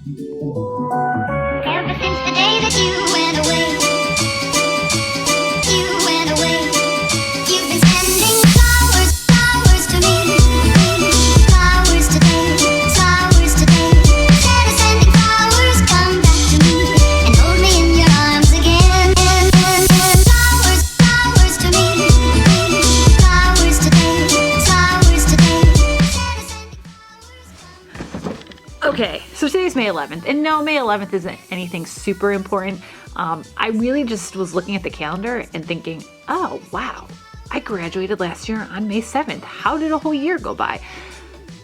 Ever since the day that you went away, you've been sending flowers, flowers to me, flowers today, instead of sending flowers, come back to me and hold me in your arms again. Flowers, flowers to me, flowers today, instead of sending. Okay, so today's May 11th, and no, May 11th isn't anything super important. I really just was looking at the calendar and thinking, oh, wow, I graduated last year on May 7th. How did a whole year go by?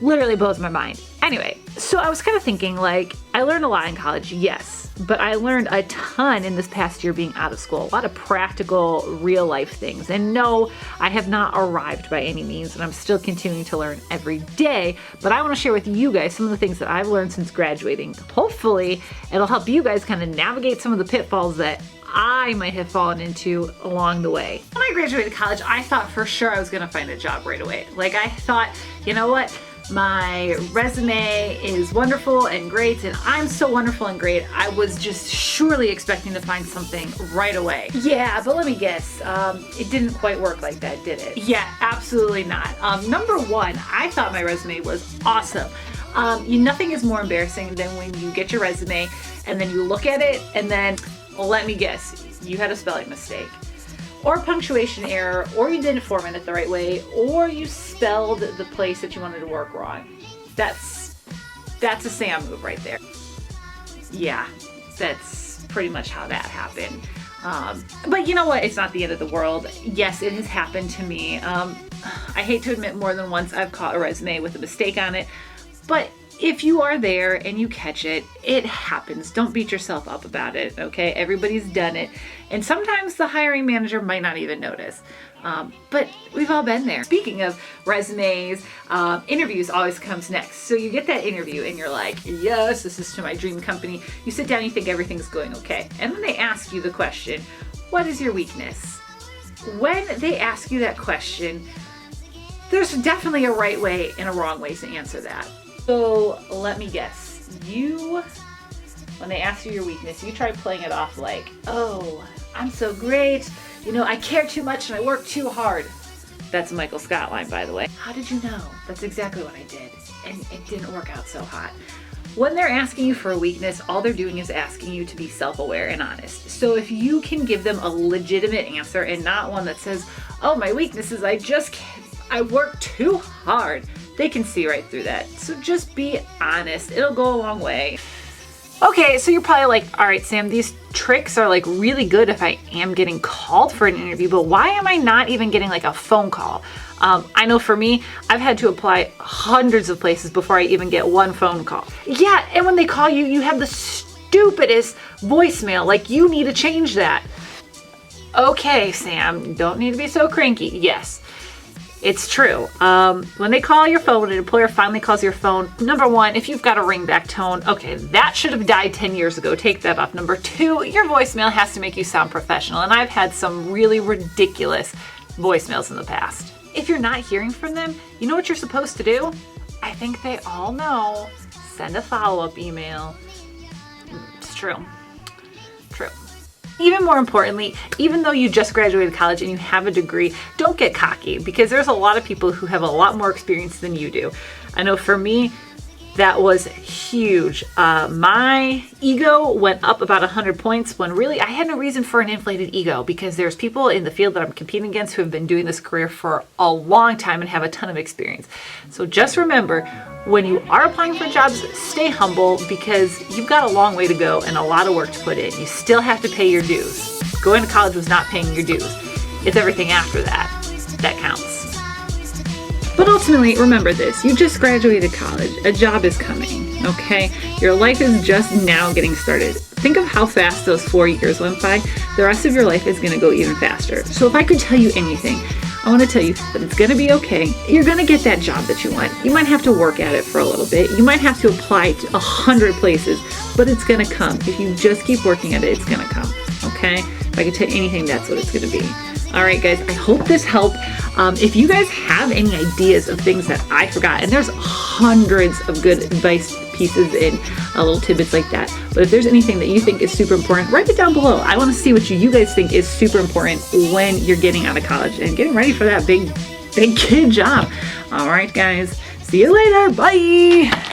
Literally blows my mind. Anyway, so I was kind of thinking, like, I learned a lot in college, yes, but I learned a ton in this past year being out of school, a lot of practical, real life things. And no, I have not arrived by any means, and I'm still continuing to learn every day, but I want to share with you guys some of the things that I've learned since graduating. Hopefully, it'll help you guys kind of navigate some of the pitfalls that I might have fallen into along the way. When I graduated college, I thought for sure I was going to find a job right away. Like, I thought, you know what? My resume is wonderful and great, and I'm so wonderful and great. I was just surely expecting to find something right away. Yeah, but let me guess, it didn't quite work like that, did it? Yeah, absolutely not. Number one, I thought my resume was awesome. Nothing is more embarrassing than when you get your resume and then you look at it and then, well, let me guess, you had a spelling mistake, or a punctuation error, or you didn't format it the right way, or you spelled the place that you wanted to work wrong. That's a Sam move right there. Yeah, that's pretty much how that happened. But you know what? It's not the end of the world. Yes, it has happened to me. I hate to admit more than once I've caught a resume with a mistake on it, but if you are there and you catch it, it happens. Don't beat yourself up about it, okay? Everybody's done it. And sometimes the hiring manager might not even notice. But we've all been there. Speaking of resumes, interviews always comes next. So you get that interview and you're like, yes, this is to my dream company. You sit down, you think everything's going okay. And then they ask you the question, what is your weakness? When they ask you that question, there's definitely a right way and a wrong way to answer that. So let me guess, when they ask you your weakness, you try playing it off like, oh, I'm so great, I care too much and I work too hard. That's a Michael Scott line, by the way. How did you know? That's exactly what I did, and it didn't work out so hot. When they're asking you for a weakness, all they're doing is asking you to be self-aware and honest. So if you can give them a legitimate answer and not one that says, oh, my weakness is I work too hard, they can see right through that. So just be honest. It'll go a long way. Okay, so you're probably like, all right, Sam, these tricks are like really good if I am getting called for an interview, but why am I not even getting like a phone call? I know for me, I've had to apply hundreds of places before I even get one phone call. Yeah, and when they call you, you have the stupidest voicemail. Like, you need to change that. Okay, Sam, don't need to be so cranky. Yes. It's true. When they call your phone, when an employer finally calls your phone, number one, if you've got a ringback tone, okay, that should have died 10 years ago. Take that off. Number two, your voicemail has to make you sound professional. And I've had some really ridiculous voicemails in the past. If you're not hearing from them, you know what you're supposed to do? I think they all know. Send a follow-up email. It's true. True. Even more importantly, even though you just graduated college and you have a degree, don't get cocky, because there's a lot of people who have a lot more experience than you do. I know for me, that was huge. My ego went up about 100 points when really I had no reason for an inflated ego, because there's people in the field that I'm competing against who have been doing this career for a long time and have a ton of experience. So just remember, when you are applying for jobs, stay humble, because you've got a long way to go and a lot of work to put in. You still have to pay your dues. Going to college was not paying your dues. It's everything after that that counts. But ultimately, remember this, you just graduated college, a job is coming, okay? Your life is just now getting started. Think of how fast those 4 years went by. The rest of your life is gonna go even faster. So if I could tell you anything, I wanna tell you that it's gonna be okay. You're gonna get that job that you want. You might have to work at it for a little bit. You might have to apply to 100 places, but it's gonna come. If you just keep working at it, it's gonna come, okay? If I could tell you anything, that's what it's gonna be. All right, guys, I hope this helped. If you guys have any ideas of things that I forgot, and there's hundreds of good advice pieces and little tidbits like that. But if there's anything that you think is super important, write it down below. I want to see what you guys think is super important when you're getting out of college and getting ready for that big kid job. All right, guys. See you later. Bye.